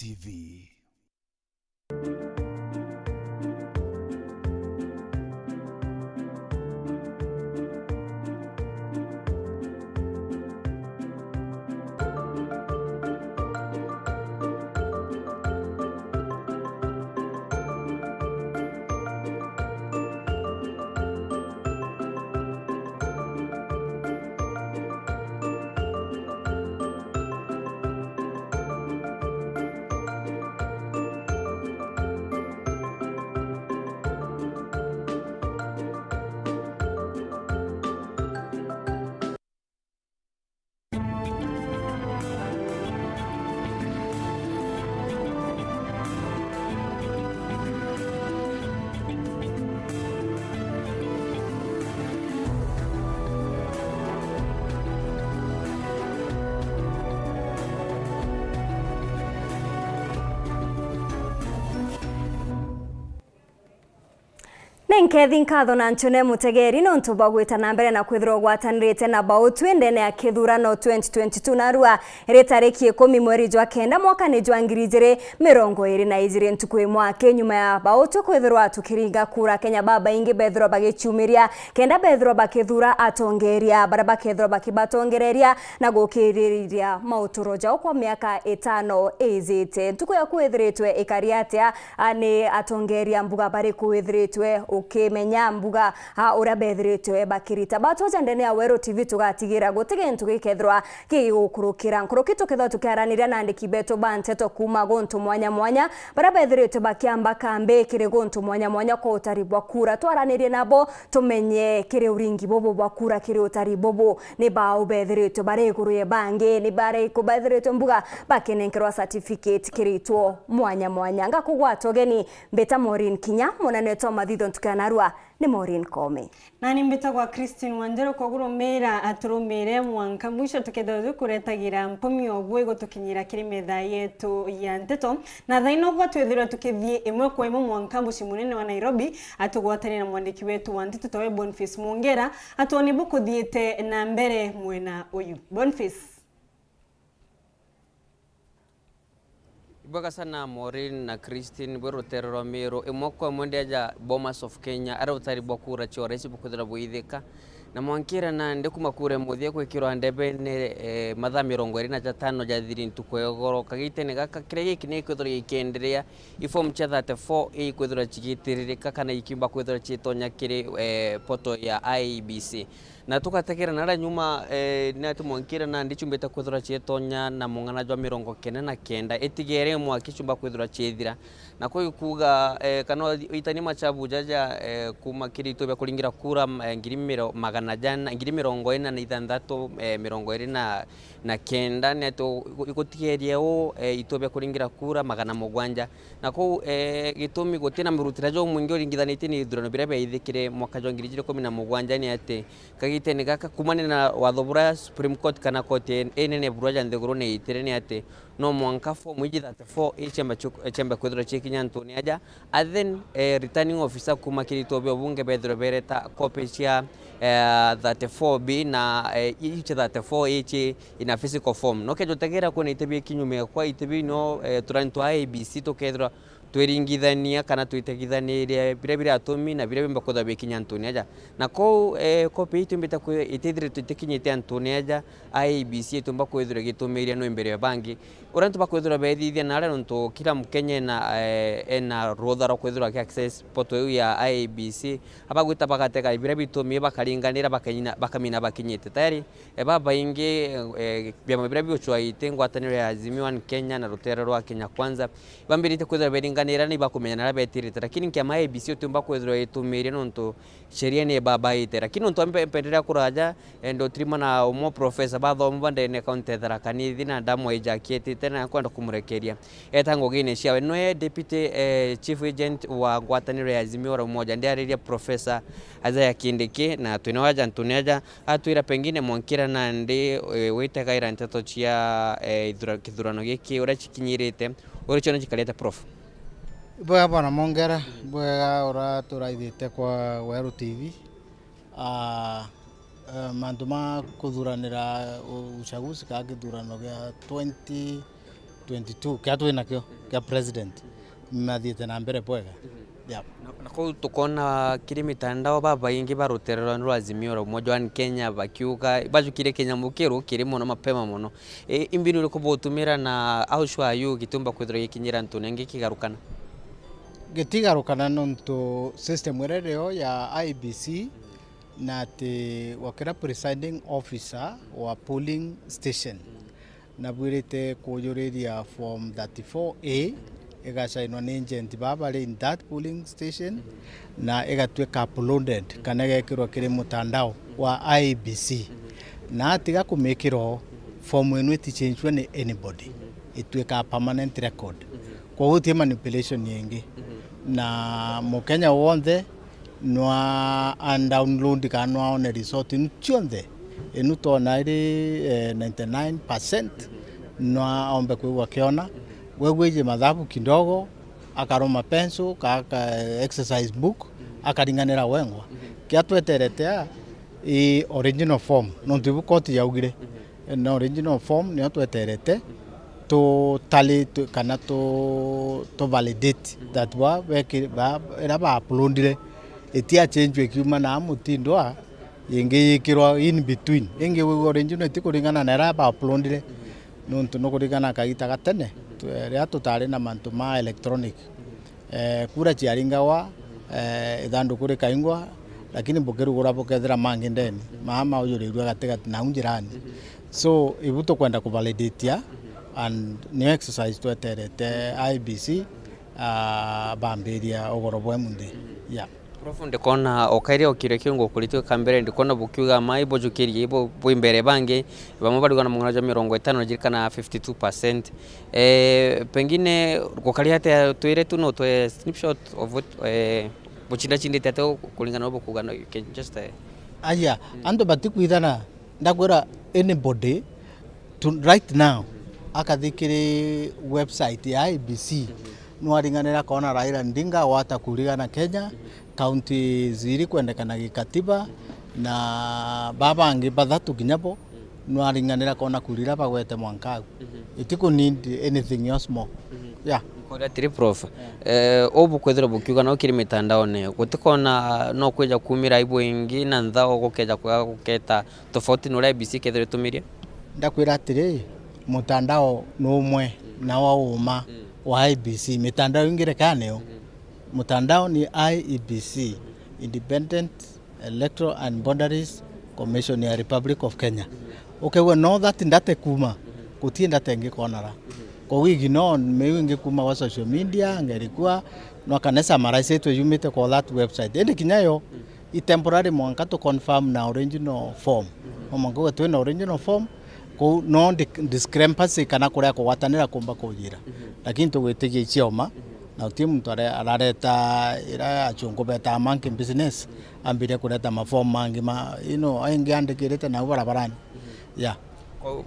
TV. Nenkethi nkatho na nchone mutegeri nontu bagwita na mbere na kwithirwo gwatanirite na bautwi ndene ya kithurano 2022 narua ritariki 10 mweri jwa kenda mwaka ni jwa 2022 ntuku imwe nyuma ya bautwi kwithirwa tukiringa kura Kenya baba ingi bethirwo bagichumiria kenda bethirwo bakithura atongeria baraba kethirwo bakibatongereria na gukiriria mauturo jao kwa miaka 5 izite ntuku ya kwithiritwe ikariatia ani atongeria mbuga bari kwithiritwe ukimenya mbuga uria bethiritwe bakirita batwaja ndene ya Weru TV tugatigira gutige ntu gikethirwa gigukurukira nkuruki tukethwa tukiaraniria na andiki beto ba Nteto kuma gontu mwanya mwanya bara bethiritwe bakiamba kambe kire gontu mwanya mwanya ko utaribwa kura twaranirie nabo tumenye kire uringi bobo bwa kura kire utaribobo ni ba bethiritwe bare kuruye bange ni bare ko bethiritwe mbuga bakenenkerwa certificate kiritwo mwanya mwanya ngakugwa togeni mbeta MAUREEN kinya Neto mathitho tukanarua ni MAUREEN kome nani mbeta kwa Christine Wanjeru kogurumira aturumire mwanka mwisho tukedho kuretagira mpumi ogwe gutukinyira kiri metha yetu ya Nteto na thaino gwa twethira tukithie imwe kwa imwe mwanka muci munene wa Nairobi atugwatani na mwandiki wetu wa Nteto tawe Boniface Mungera atoni bukuthiete na mbere mwena uyu Boniface. Ibaga sana MAUREEN na Christine URETERI Romero imoko mondeja Bomas of Kenya ara utari bokura chora isi bukudira buithika na mwankira na ndekumakure muthie kwikirwa ndebe ne matha 25 jathiri ntukwegoro kagitene gaka kire giki ne kwithira ikenderea ifom cha 34 ikwithira chigitiririka kana ikimba kwithira chitonya kiri poto ya IEBC na tukatekera nara nyuma na tumwankira na ndichumbeta kwithira chitonya na mungana jwa 99 etigere mwakichumba kwithira chithira na kwa kuga kana itani machabu jaja kuma kirito bya kulingira kura magana jana 2026 na kenda neto ikotigeria o itobya kulingira kura magana mugwanja na ko gitumi gotina mirutira jo mwingi oringithanite ni ithurano bira bya ithikire mwaka jo 2017 ni ate kagitene gaka kumane na wathobura Supreme Court kana court enene buraja ndegoro ne itire ni ate no mwanka fo mwiji 34 chemba kwithira chikinya Antoni aja and then returning officer kuma kirito bya bunge bethro bereta copy cia 34B na each 34H in a physical form no kejo tegera ko ne tebi kinyume kwa itebi no turanto IEBC to kedra tweringithania kana twitegithaniria bire atomi na bire mbakotha bekinya Antoni aja na ko copy itumbita ko itethire twitekinyite Antoni aja IEBC itumba kwethira gitumiria no imbere ya bangi urantu bakwethira bethithia na aranto kila mukenya na rothara kwethira access poto ya IEBC abagwita bagateka bire bitumie bakaringanira bakamina bakinyite tayari baba ingi byama bire byochwa itengwataniro ya Azimio One Kenya na rutera rwa Kenya kwanza bambirite kwethira beringanira ni bakumenya na betirite lakini kama IEBC utumba kwethira itumiria nonto sheria ni baba ite lakini nonto ampendelea kuraja endo trima na umo professor bathomo bandene county tharakanithi na ndamu ejakete tena kwenda kumurekeria etango gine cia no deputy chief agent wa ngwataniro ya Azimio ra umoja ndiariria professor Azaya Kindiki na twinawaja Antoni atwira pengine mwankira na ndi witagaira Nteto cia kithurano giki ura chikinyirite uri chona chikaleta prof bwa bwana Mongera bwa ura turaithite kwa Weru TV manduma kuthuranira uchaguzi ka githurano gya 2022 22 kia twinakio kia president mathiite na mbere bwega. Na kou tukona kiri mitandao babaingi barutererwa ni Azimio la Umoja wa Kenya bakiuga bajukire Kenya mukiru kiri muno mapema muno imbinu iri kubutumira na how sure are you gitumba kwithira gikinyira ntunenge kigarukana gitigarukana nonto system erereo ya IBC na te wakira presiding officer wa polling station na bwirite kuyuriria form 34A igacainwa ni agent babari in that polling station na igatweka uploaded kana gekirwa kiri mutandao wa IBC na tiga kumikirwo form eno itichangewe ni anybody itweka permanent record kwa uti manipulation yengi na mukenya wonde nwa undownload kana on resort nchonde enu tona iri 99% nwa ombe kwa kiona weweje madhabu kidogo akaroma pencil kaka exercise book akaringanira wengwa kiatweteretea i original form no ndibukoti yaugire na original form ni atweterete to tally kana to validate that wa era ba uploadire etia change kiuma na mutindwa yenge yikirwa in between yenge we original tikuringana na era ba uploadire no kuringana kagita gatene ria tutari na mantu ma electronic kura chiaringawa ithandu kuri kaingwa lakini bukirugura bukethira mangi ndeni mama uyurirwa gatigati na unjirani so ibuto kwenda kuvalidate and new exercise tweterete IBC bambiria ugoro bwa mundi Profunde kona okaire okire kingo kulitwe kambere ndikona bukiuga mai bojukiri ibo bwimbere bange bamwe baligana mu ngaraja 50 jirikana 52%. Pengine kokali hata tuire tuno to snapshot of what buchinda chinde tato kulingana obo kugana you can just aya ando batikuithana ndagwira anybody to right now akathikiri website ya IBC nwaringanira kona Raila Ndinga wata kurigana Kenya county ziri kwendekana gikatiba na babangi bathatu kinyapo nwaringanira kona kurira bagwete mwankagu itiko need anything else more Koda tiri prof obu kwethira bukiuga no kiri mitandao ne gutikona no kweja kumira ibo ingi na nthao gukeja kwa guketa tofauti no IBC kethire tumiria ndakwira atiri mutandao no umwe na wa uma wa IBC mitandao ingire kaneo mutandao ni IEBC Independent Electoral and Boundaries Commission ya Republic of Kenya we know that ndate kuma kutinda tenge konara kwa wigi no mewingi kuma wa social media ngerikwa no kanesa maraise to yumite kwa that website ende kinyayo i temporary mwanka to confirm na original form omango wetu na original form ko no discrepancy kana kuria ko watanira kumba kujira lakini to wetege ichioma na timu mtare arareta ira achungo beta manki business ambire kureta maform mangi ma aingi andikirete na barabarani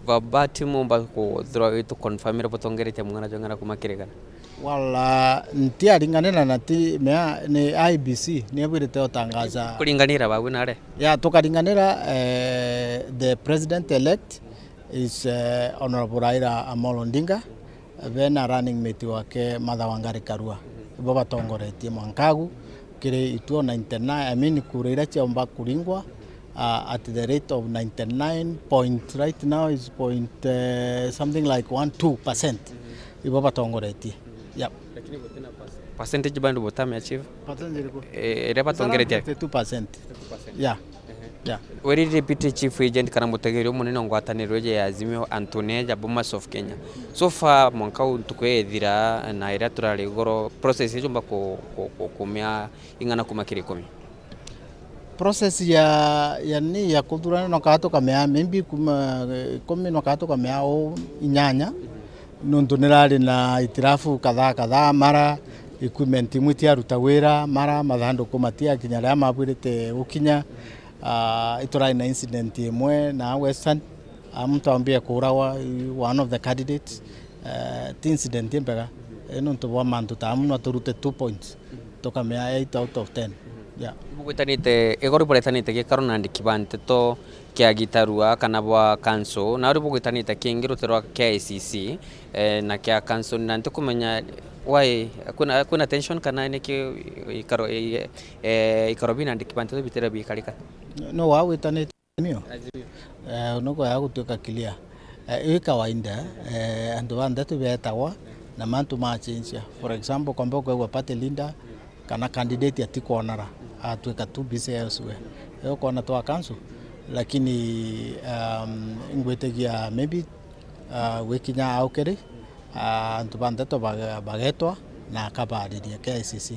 babati mumba ko throw it to confirm ira botongerete mwana jongana kumakirigana wala ntiaringanira na ti mea ni IBC ni abirete otangaza kuringanira bawe nare tukaringanira the president elect is Honorable Raila Amolo Odinga bena running mate wake Martha Wangari Karua baba tongoretie mwankagu kire ituo 99 kurira chiomba kuringwa at the rate of 99 point right now is point something like 12% baba tongoretie lakini gotena percentage bandu botame achieve percentage reba tongeretie 2% Weri deputy chief agent kana mutegeri munene ngwataniro je Azimio Antoine Bomas of Kenya so far mwanka untukwethira na Electoral igoro process ijumba kumia ingana kumakiri komi process ya ni ya kuthurana no kato kamea maybe komi no kato kamea o inyanya nontonirari na itirafu kadhaa mara equipment imwe aruta wira mara mathando kumatia kinya ria mabwirite ukinya iturai na incident imwe na Western mtu ambia kurawa one of the candidates the incident impega eno to wa mantu tamu no turute 2 points toka mea 8 out of 10 yeah. Bugwitanite igoro boretanite gikaro na ndikiba Nteto kia gitarua kana bwa council na uri bugwitanite kingirutero kia ICC na kia council na ntikumenya why kuna tension kana niki ikaro bina ndikiba Nteto bitera bikarika no wa witanite mio nuko ya gutuka clear ĩ kawaida andu ba Nteto betagwa na mantu ma change. For example kwamba kwa party leader kana candidate atikonara atuika tu busy elsewhere yo kona to council lakini ngwetegia maybe wikinya aukere antu ba Nteto bagetwa na kabariria KICC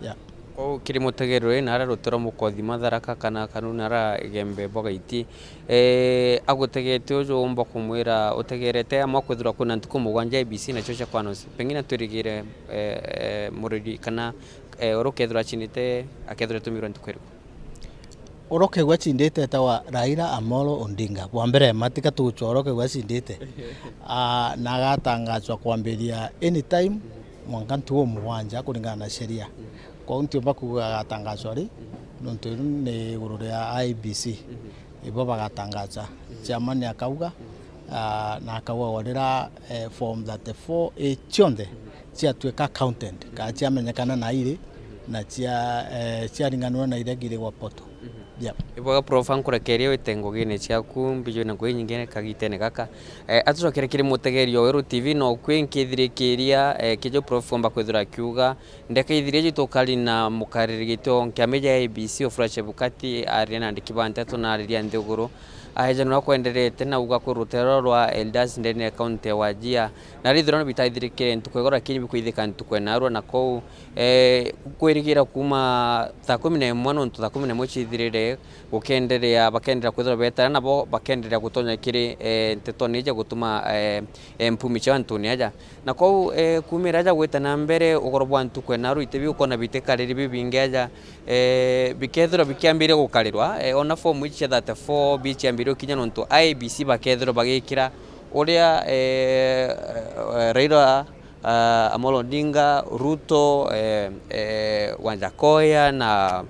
yeah. O kirimo tegerwe nara rutero mukothi matharaka kana kanuna ra gembe bogaiti agutegete ujo umba kumwira utegerete ama kwithura kuna ntuko mugwanja IBC na chocha kwanos pengine turigire muridi kana orokethura chinite akethura tumiro ntukwero orokegwa chindete tawa Raila Amolo Odinga kwa mbere matika tuchorokegwa chindete na gatangazwa kwambiria anytime mwaka ntuo muwanja kulingana na sheria kwa ntio bakuga gatangazwa ri nontu ni guru ya IBC ibo bagatangaza chairman akauga na akauga warira form 34A chonde cia tuika accountant ka chiamenyekana na ire na cia ringanwa na ire gire wa poto yeah. Iboga profan kurekeria witengo gine ciaku mbijo na kwe nyingene kagitene kaka atuzokere kiri mutegerio Weru TV no kwenkithirikiria kijo profomba kwithura kiuga ndeka ithirie jitokali na mukaririgito nkiameja IBC ofrache bukati arena ndikiba Nteto na ariria nthiguru aheja no kwenderete na uga kurutero rwa elders ndene account ya wajia na rithiro bitaithirikire ntukwegora kinyi bikuithika ntukwenarwa na kou kwirigira kuma thaa 11 no thaa 11 chithirire gukenderea bakendera kwithira betara nabo bakendera gutonya kiri Nteto nije gutuma mpumi cha Antoni aja na kou kumira aja gwetana mbere ugoro bwa ntukwenarwa itebi ukona bitekariri bibingeja bikethira bikiambire gukarirwa ona form ichi 34 bichiambire kinya nonto IBC bakethero bagikira uria Raila Amolo Odinga Ruto Wanjakoya na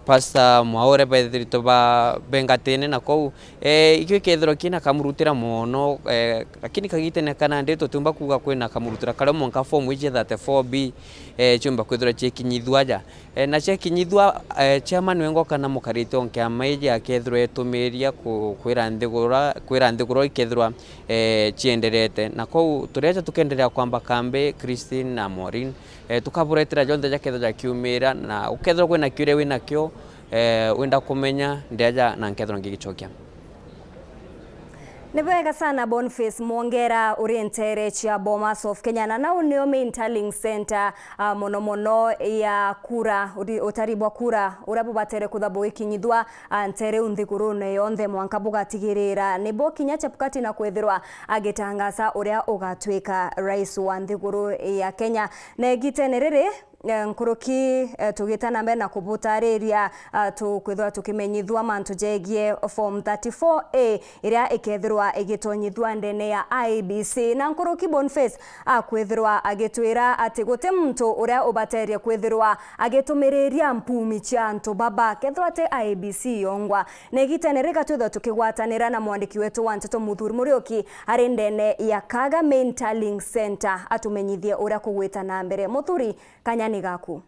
Pastor Maure bethirito ba bengatene na kou ikyo kethero kina kamurutira mono lakini kagitene kana Nteto tumba kuga kwena kamurutira kale monka form ije 34B chumba kwethera chekinyithwaja na chekinyithwa chairman wengo kana mukarito nke maije akethero etumiria kwira nthiguro ikethero chienderete na kou tureja tukenderea kwamba kambe Christine na MAUREEN tukaburetera jonde jaketho jakiumira na ukethero kwena kiure wina kyo wenda kumenya ndeja na nkethero ngigichokia Nebega sana Boniface Mwongera Orientere chia Bomas of Kenya na nao neo main tallying center mono ya kura utaribwa kura urabu batere kuthabo ikinyithwa ntere unthikuru ne yonthe mwanka bugatigirira nebo kinya chapukati na kwethirwa agitangaza uria ugatwika rais wa nthikuru ya Kenya na gitenerere nkuruki tugitana mbe na kubutariria tukwithwa tukimenyithwa mantu jegie form 34A iria ikethirwa igitonyithwa ndene ya IBC na nkuruki Boniface akwithirwa agitwira ati guti muntu uria ubateria kwithirwa agitumiriria mpumi cha ntu baba kethirwa ati IBC yongwa negitenereka twithwa tukigwatanira na mwandiki wetu wa Nteto Muthuri Murioki ari ndene ya Kaga Main Tallying Center atumenyithie uria kugwitana mbere Muthuri kanyani gaku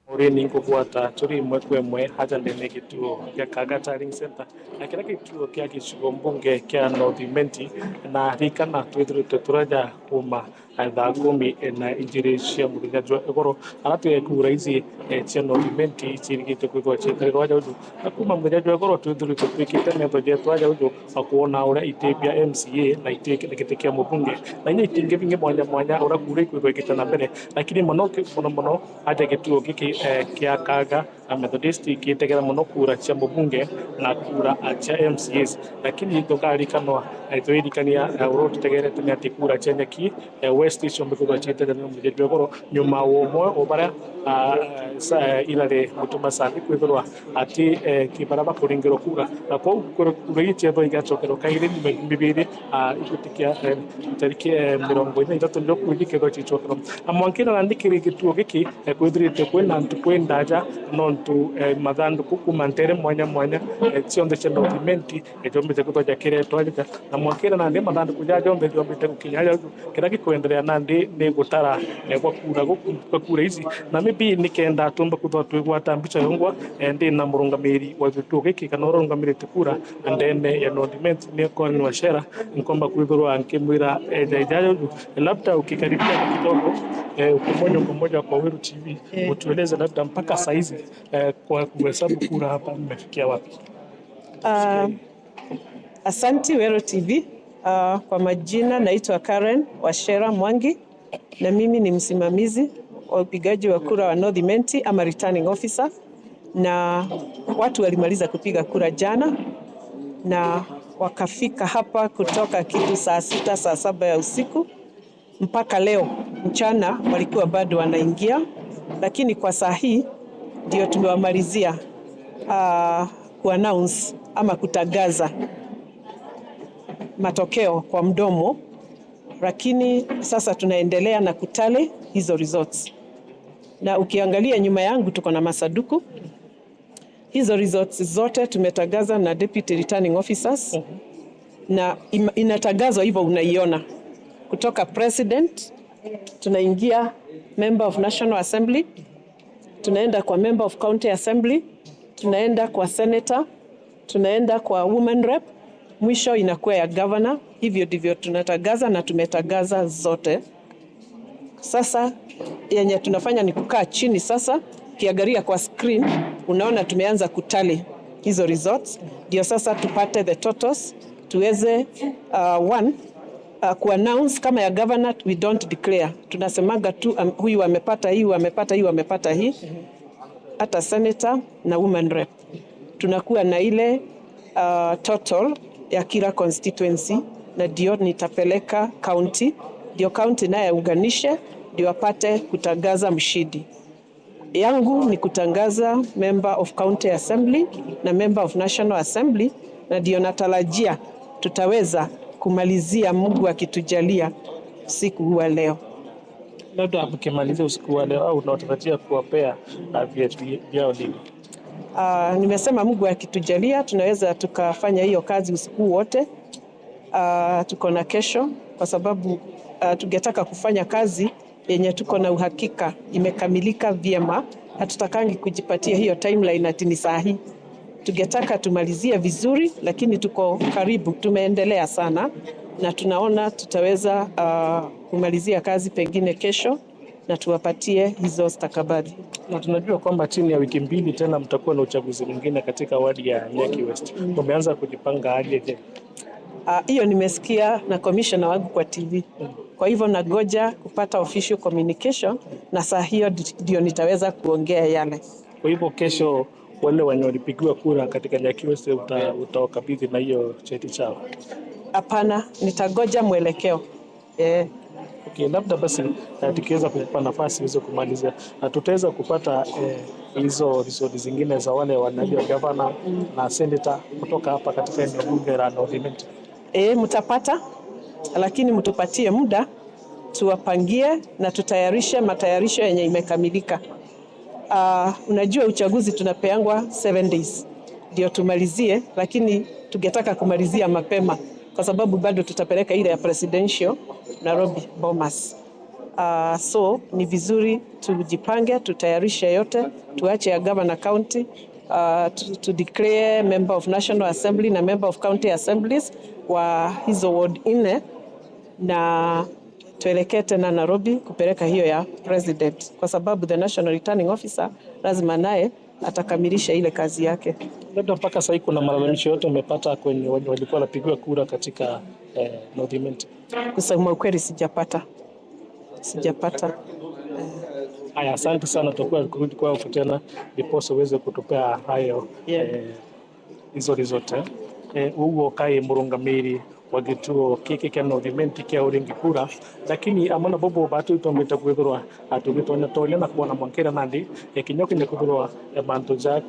MAUREEN ngugwata turi imwe kwemwe haja ndene gituo kia Kaga Tallying Center na kila gituo kia gicigo mbunge kia North Imenti na rikana twithirite turaja kuma thaa 10 na injiri cia muthenya jwa igoro aratuye kura ici cia North Imenti cirigite kwithwa cikariro waja uju na kuma muthenya jwa igoro twithirite twikite metho jetu waja uju akuona uria itebia MCA na iteke kia mbunge na inya itinge binge mwanya uria kura ikwithwa ikitana mbere lakini mono haja gituo giki kia kaga Methodist ikitegera muno kura cia mubunge na kura cia MCAs, lakini tukarikana tuirikania uro tutegerete ni ati kura cia nyaki West icio mbikuga ciitegerera mujeri goro nyuma womwe obara ilare mutuma sandi kwithirwa ati kibaraba kuringiro kura na kwa kuregitia tho igacokero kaire ni bibiri ikutikia tariki 23 ndio kuigikero cicokero amwankira nandikiri gituo giki kwithirite kwina ntukwendaja nontu mathanduku kumantere mwanya mwanya cionthe cia dokumenti ejombete kutoja kire twalika na mwakira nandi mathanduku ja jombe jombete kukinya kira gikuendelea nandi ni gutara kwa kura hizi na maybe nikenda tumba kuthwa twigwata mbica yongwa ndi na murungamiri wa gituo giki kana urungamirite kura ndene ya document ni koni wa shera nkomba kwithirwa nkimwira jajajo labda ukikaribia kidogo umoja kwa Weru TV utueleze labda mpaka saizi kwa kuhesabu kura hapa mmefikia wapi? Asanti Weru TV. Kwa majina naitwa Karen Washera Mwangi na mimi ni msimamizi wa upigaji wa kura wa North Imenti ama returning officer, na watu walimaliza kupiga kura jana na wakafika hapa kutoka kitu saa 6 saa 7 ya usiku mpaka leo mchana walikuwa bado wanaingia, lakini kwa saa hii ndio tumewamalizia kuannounce ama kutangaza matokeo kwa mdomo, lakini sasa tunaendelea na kutale hizo results. Na ukiangalia nyuma yangu tuko na masaduku. Hizo results zote tumetangaza na deputy returning officers na inatangazwa hivyo unaiona. Kutoka president, tunaingia member of National Assembly, tunaenda kwa member of County Assembly, tunaenda kwa senator, tunaenda kwa woman rep, mwisho inakuwa ya governor. Hivyo ndivyo tunatangaza na tumetangaza zote. Sasa yenye tunafanya ni kukaa chini sasa, kiangalia kwa screen, unaona tumeanza kutali hizo results. Ndio sasa tupate the totals, tuweze kuannounce kama ya governor we don't declare. Tunasemaga tu huyu amepata hii, amepata hii, amepata hii. Hata senator na woman rep. Tunakuwa na ile total ya kila constituency na ndio nitapeleka county. Ndio county naye unganishe ndio apate kutangaza mshindi. Yangu ni kutangaza member of county assembly na member of national assembly, na ndio natarajia tutaweza kumalizia Mungu akitujalia siku wa leo. Labda mkimalizia usiku wa leo au unatarajia kuwapea vyeti vyao lini? Nimesema Mungu akitujalia tunaweza tukafanya hiyo kazi usiku wote. Tuko na kesho kwa sababu tungetaka kufanya kazi yenye tuko na uhakika imekamilika vyema. Hatutakangi kujipatia hiyo timeline ati ni saa hii. Tungetaka tumalizie vizuri, lakini tuko karibu, tumeendelea sana na tunaona tutaweza kumalizia kazi pengine kesho na tuwapatie hizo stakabadhi. Na tunajua kwamba chini ya wiki mbili tena mtakuwa na uchaguzi mwingine katika wadi ya Nyaki West. Umeanza kujipanga aje? Hiyo nimesikia na commissioner wangu kwa TV. Kwa hivyo nagoja kupata official communication na saa hiyo ndio nitaweza kuongea yale. Kwa hivyo kesho wale walipigiwa kura katika Nyaki West utawakabidhi na hiyo cheti chao? Hapana, nitagoja mwelekeo. Okay, labda basi tukiweza kukupa nafasi hizo kumalizia, tutaweza kupata hizo results zingine za wale wanajua governor na senator kutoka hapa katika eneo bunge la North Imenti? Mtapata, lakini mtupatie muda tuwapangie na tutayarishe matayarisho yenye imekamilika. Unajua uchaguzi tunapeangwa 7 days ndio tumalizie, lakini tungetaka kumalizia mapema kwa sababu bado tutapeleka ile ya presidential Nairobi Bomas. So ni vizuri tujipange, tutayarishe yote, tuache ya governor county, to declare member of National Assembly na member of county assemblies wa hizo ward 4 na tuelekee tena Nairobi kupeleka hiyo ya president, kwa sababu the national returning officer lazima naye atakamilisha ile kazi yake. Labda mpaka sasa kuna malalamisho yote umepata kwenye walikuwa wanapigiwa kura katika North Imenti? Kusema ukweli sijapata. Haya, asante sana, tutakuwa kurudi kwao tena ndiposa uweze kutupea hayo hizo zote. Ugo kai murungamiri wa gituo kiki kia nodimenti kia uringi kura, lakini amana bobo batu itomita kwithirwa atugitonya tonya na kuona mwankira nandi kinyoki ne kwithirwa bantu ja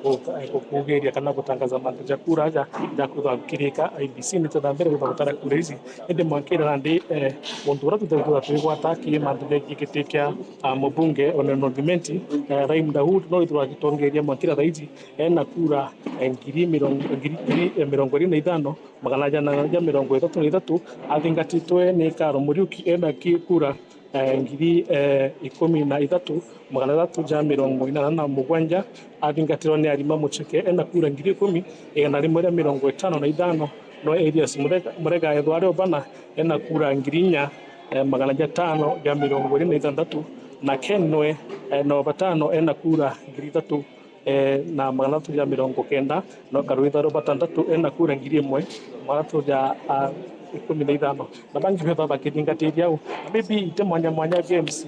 kugeria kana gutangaza bantu ja kura ja kuthwa kirika IBC ni tadambere gutara kura hizi ende mwankira nandi muntu ura tutagwa twigwata ki bantu ja kikitikia mubunge ona nodimenti Raim Daud no ithirwa gitongeria mwankira thaizi na kura ngiri 25 magana jana 33 athingatitwe ni Karo Muriuki ena kura ngiri 13 magana 347 athingatirwo ni Arima Mucheke ena kura ngiri 10 na 155 no Elias Murega Edward Obana ena kura ngiri 4 magana 526 na Kenwe no batano ena kura ngiri 3 na magana 390 no Karuitha Robatandatu ena kura ngiri 1 magana 315 na bangi beba bakithingatithia au maybe ite mwanya games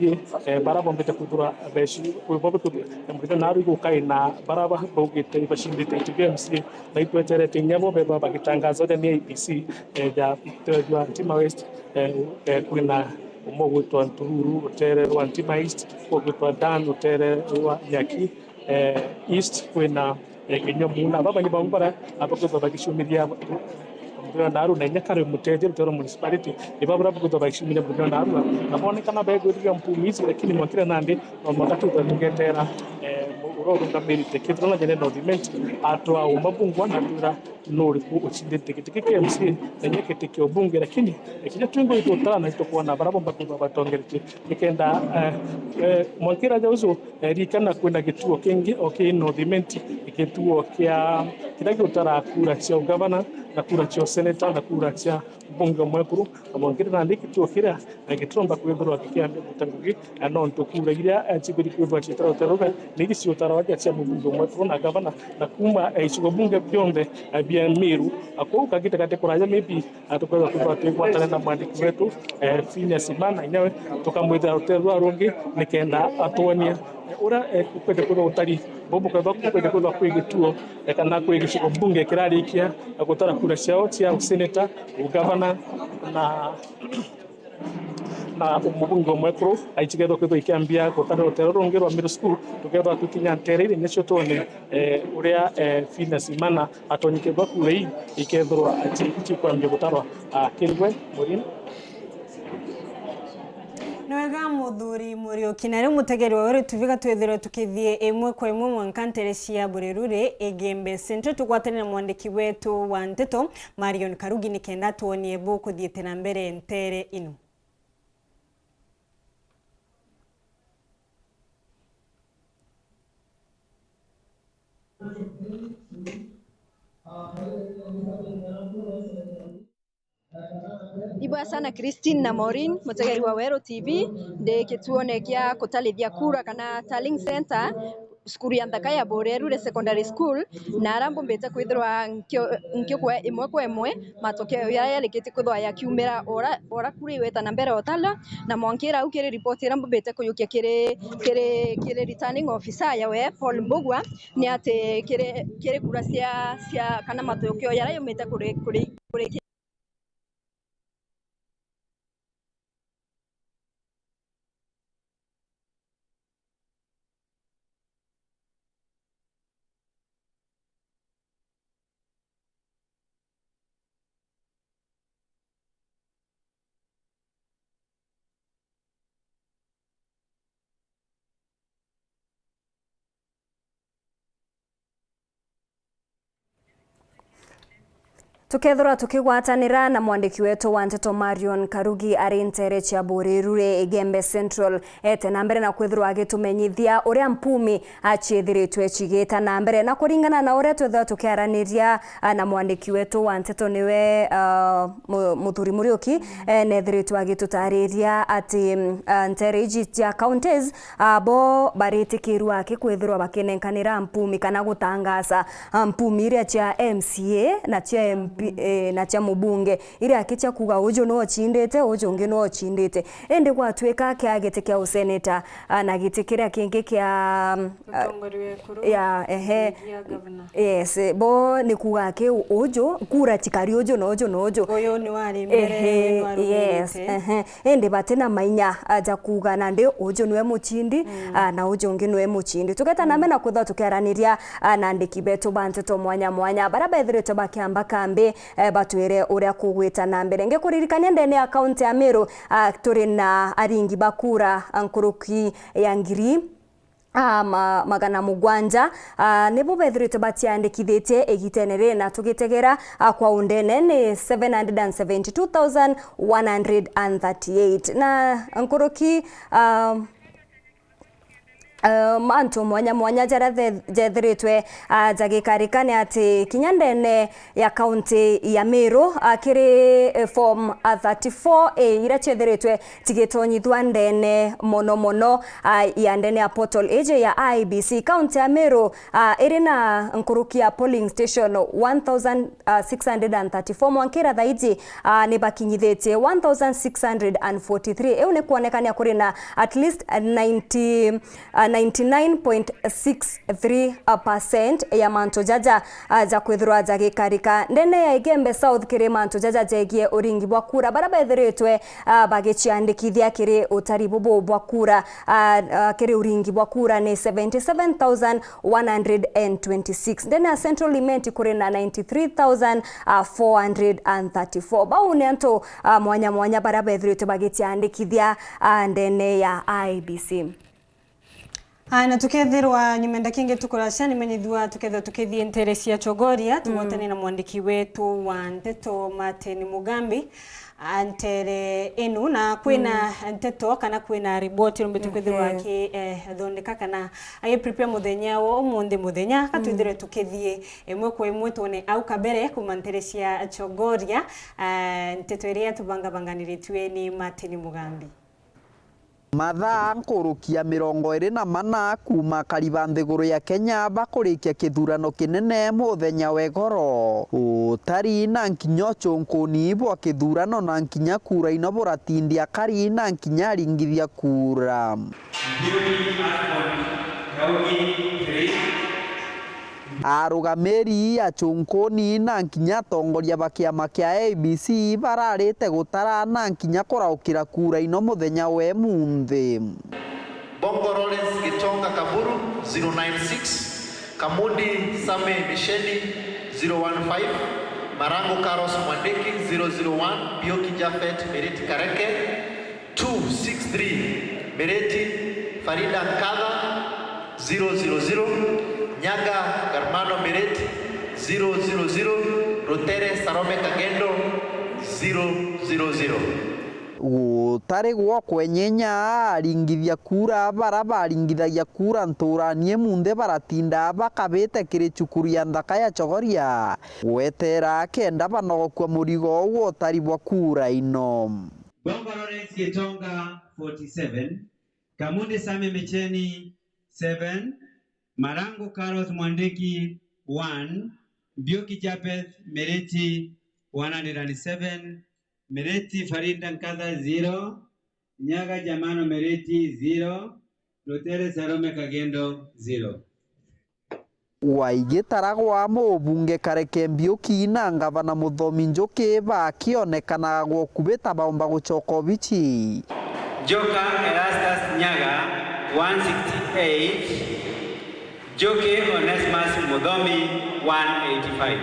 baraba mbete kuthura beshi kubobe tu mbete naru gukai na baraba bogite bashindite ite games na itweterete nyabo beba bakitangaza ni IBC ya twa Ntima West kuna umogutwa Ntururu utere wa Ntima East ogutwa Dan utere wa Nyaki East kwina kinyo muna baba ni bambara abakuza bakishumiria naru na Nyakare Muteje Toro municipality ibabura bukuza bakishumiria naru nabone kana beguriga mpumizi lakini mwakira nande mwakatu tugetera urorunga merite kitrona jene nodiment atwa umabungwa na dura nori ku uchinde tikitiki KMC nenye kitiki obunge lakini ekija twingo itotara na itokuona barabo mbakuba batongerete nikenda mwakira jauzo rikana kwenda kituo kingi nodiment kituo kia kidagi utara kura cia governor na kura cia senator na kura cia bunge mwekuru mwakira na kituo kira gitromba kwethirwa kikiambia mutangugi no ntukura iria chibiri kwethwa chitaro terobe nigi ciotara wakia cia bunge mwekuru na governor na kuma icigo bunge byonde bia Meru ako kagita kate kuraja maybe atukweza kwatana na mwandiki wetu Phineas Imana inyewe tukamwithira hotel arungi nikenda atonia ura kwende kwa utari bobo kwa kwende kwa kwigituo kana kwigicigo bunge kirarikia gutara kura ciao cia senator governor na umubunge mwekuru aichigethwo kwithwo ikiambia gutara hotel rungi rwa middle school tugethwa tukinya Nterere nicio tone uria Phineas Imana atonyikethwa kura hii ikethirwa achikwambia gutarwa Kirwe Maureen Nwega muthuri Muriuki na riu mutegeri wa uri tuviga twethirwe tukithie imwe kwa imwe mwankantere cia Burerure Egembe Centre tugwatane na mwandiki wetu wa Nteto Marion Karugi nikenda tuonie bu kuthiete na mbere Ntere ino. Ibwa sana Christine na Maureen mutegeri wa Weru TV de kituone kia kutalithia kura kana tallying center skuru ya Nthaka ya Burerure Secondary School na arambo mbete kwithirwa nkyo kwa imwe kwa imwe matokeo ya yalikiti kuthwa ya kiumira ora kuri weta na mbere otala na mwankira au kire report irambo mbete kuyukia kire returning officer ya we Paul Mbugwa ni ate kire kura cia kana matokeo ya yumite kuri Tukethora tukigwatanira na mwandiki wetu wa Nteto Marion Karugi ari Ntere cia Burerure Egembe Central ete na mbere na kwithirwa agitumenyithia uria mpumi achiethiritwe chigita na mbere na kuringana na uria twethwa tukiaraniria na mwandiki wetu wa Nteto niwe muthuri Muriuki nethiritwe agitutariria ati Ntere iji cia counties bo baritikirwa akikwithirwa bakinenkanira mpumi kana gutangaza mpumi iria cia MCA na cia MP na cha mubunge ire akicha kuga ujo no chindete ujo ngi no chindete ende gwatweka kya gite kya useneta na gite kira kingi kya yes bo ni kuga ke ujo kura chikari ujo no ujo oyo ni wari mbere yes ende batena mainya aja kuga nande ujo niwe muchindi na ujo ngi niwe muchindi tuketa namena kutha tukeraniria nandiki betu banteto mwanya baraba ithirito bakiamba kambe batwire uria kugwita na mbere ngekuririkania ndene account ya Meru turi na aringi bakura ankuruki ya ngiri magana mugwanja nebo bethirito batiandikithite egitenere na tugitegera kwa undene ni 772,138 na ankuruki mantu mwanya jara jethiritwe jagikarikane ati kinyandene ya county ya Meru kiri form 34A ira chethiritwe tigitonyithwa ndene mono ya ndene ya portal eje ya IBC county ya Meru iri na nkuruki ya polling station 1634 mwankira thaiji ni bakinyithite 1643 eune kuonekania kuri na at least 99.63% ya manto jaja za kwithirwa jagikarika ndene ya Igembe South kiri manto jaja jegie uringi bwa kura baraba ethiritwe bagichiandikithia kiri utari bubu bwa kura kiri uringi bwa kura ni 77,126 ndene ya Central Limenti kuri na 93,434 baune anto mwanya baraba ethiritwe bagichiandikithia ndene ya IBC. Na tukethirwa nyumenda kinge tukurasha nimenyithwa tukethwa tukithie interesi ya chogoria tumotane na mwandiki wetu wa Nteto Martin Mugambi antere enu na kwina Nteto kana kwina report rumbe tukethirwa ki thondeka kana aye prepare muthenya wo muthenya katwithire tukithie emwe kwa emwe tone au kabere kuma interesi ya chogoria Nteto iria tubanganiritwe ni Martin Mugambi. Mathaa nkurukia 24 kuma kariba nthiguru ya Kenya bakurikia kithurano kinene muthenya wegoro utari na nkinya chunkuni bwa kithurano na nkinya kura ino buratindia kari na nkinya ringithia kura arugamiri ya chunkuni na nkinya tongoria bakiama kia ABC bararite gutara na nkinya kuraukira kura ino muthenya we munthi. Bongo Rollins Gitonga Kaburu 096, Kamundi Same Misheni 015, Marango Karos Mwandeki 001, Bioki Jafet Meriti Kareke 263, Meriti Farida Nkadha 000, Nyaga Garmano Meriti 000, Rotere Sarome Kagendo 000. Gutari gwa kwenyenya aringithia kura baraba aringithagia kura nturanie munde baratinda bakabite kiri cukuru ya nthaka ya chogoria gwetera kenda banogokwa murigo wo tari bwa kura ino. Bongo Rollins Gitonga 47, Kamundi Same Micheni 7, Marango Karos Mwandeki 1, Bioki Japeth Meriti 107, Meriti Farida Nkadha 0, Nyaga Jamano Meriti 0, Rotere Sarome Kagendo 0. Waigitara gwa mubunge Kareke Bioki na ngavana Muthomi Njuki bakionekana gwokubita baomba guchoko bichi. Joka Erastus Nyaga 168, Joke Onesmus Muthomi 185.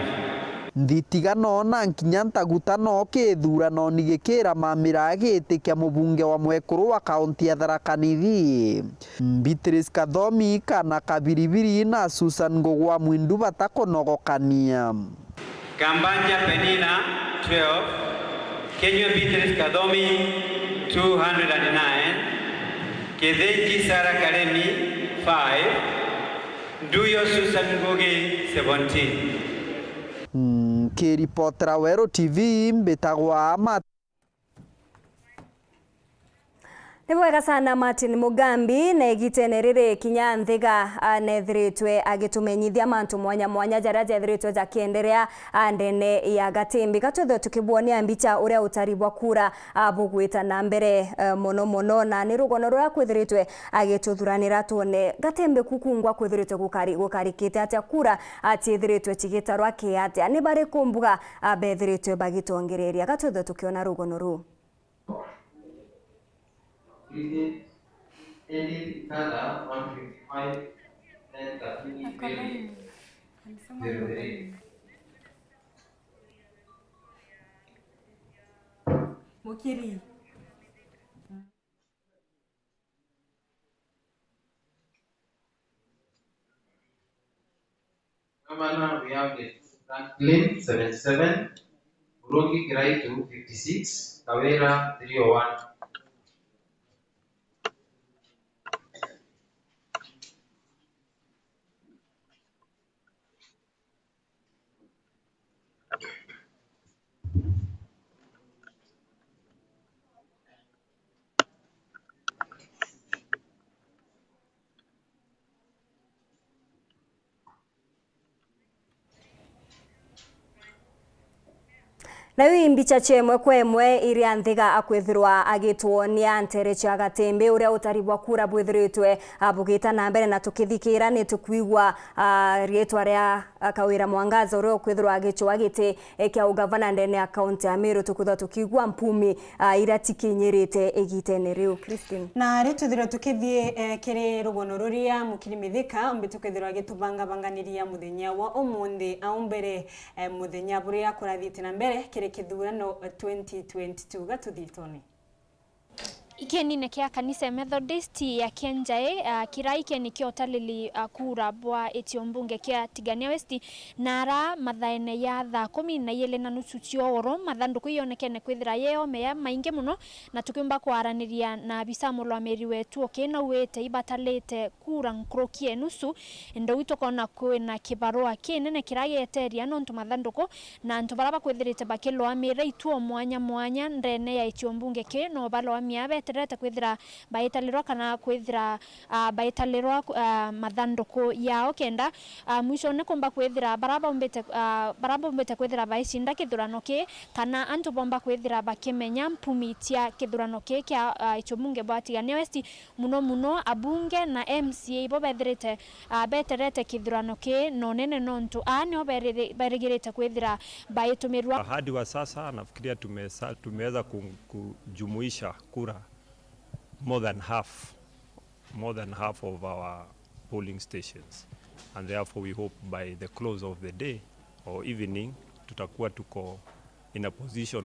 Nditigano na nkinya ntagutano kithurano nigikira mamira gitikia mubunge wa mwekuru wa kaunti ya Tharaka Nithi. Beatrice Kathomi kana Kabiribiri na Susan Ngogwa Mwindu batakonogokania. Kambanja Penina 12, Kenya Beatrice Kathomi 209, Kithenji Sara Karemi 5, Nduyo Susan Ngugi 17. Kiripotera Weru TV mbitagwa Ni wega sana Martin Mugambi na igitenerere kinya nthiga nethiritwe agitumenyithia mantu mwanya mwanya jaria jethiritwe jakienderea ndene ya gatimbi gatwethe tukibwonia mbica uria utaribwa kura bugwita na mbere mono na ni rugono ruria kwithiritwe agituthuranira tuone gatembe kukungwa kwithiritwe gukarikite atia kura atithiritwe chigitarwa kiatia ni bari kumbuga bethiritwe bagitongereria gatwethe tukiona rugono ru. Edit Thaa 155 and Kakini Mukiri. Now we have the Franklin 77, Urogi Kiraitu 56, Kawera 301. Na yu mbica chemwe kwemwe iria nthiga akwithirwa agituonia ntere cha gatembe uria utaribwa kura bwithiritwe bugita na mbere na tukithikira ni tukwigwa rietwa ria Kawira Mwangaza uria ukwithirwa agichwa gite kia ugavana ndene akaunti ya Meru tukutha tukigwa mpumi iria tikinyirite igitene riu Christine na ritwithirwa tukithie kiri rugono ruria mukiri mithika ombi tukithirwa agitubanga banganiria muthenya wa umundi aumbere muthenya buria kurathite na mbere kithurano 2022 gatuthitoni Ikeni kia kanisa Methodist ya Kenjae kiraike nikio talili kura bwa etiombunge kia Tigania West nara mathaene ya Thaa 12 na nusu cioro mathanduku ionekene kwithira yeo meya mainge muno na tukiumba kwaraniria na bisamo lwa meri wetu okena wete ibatalete kura nkrokie nusu ndo itokona kwina kibarua kinene kirageteria no ntu mathanduku na ntu baraba kwithirite bakelo amira ituo mwanya ndene ya etiombunge ke no balo amiabe tereta kwithira baitalirwa kana kwithira baitalirwa mathanduku yao kenda mwisho ne komba kwithira baraba umbete kwithira baicinda kithurano ki kana antu bomba kwithira bakimenya mpumitia kithurano ki kia ichomunge Tigania West muno abunge na MCA bo bethirite beterete kithurano ki no nene nontu anio berigirite kwithira baitumirwa hadi wa sasa nafikiria tumeweza kujumuisha kura more than half of our polling stations, and therefore we hope by the close of the day or evening tutakuwa tuko in a position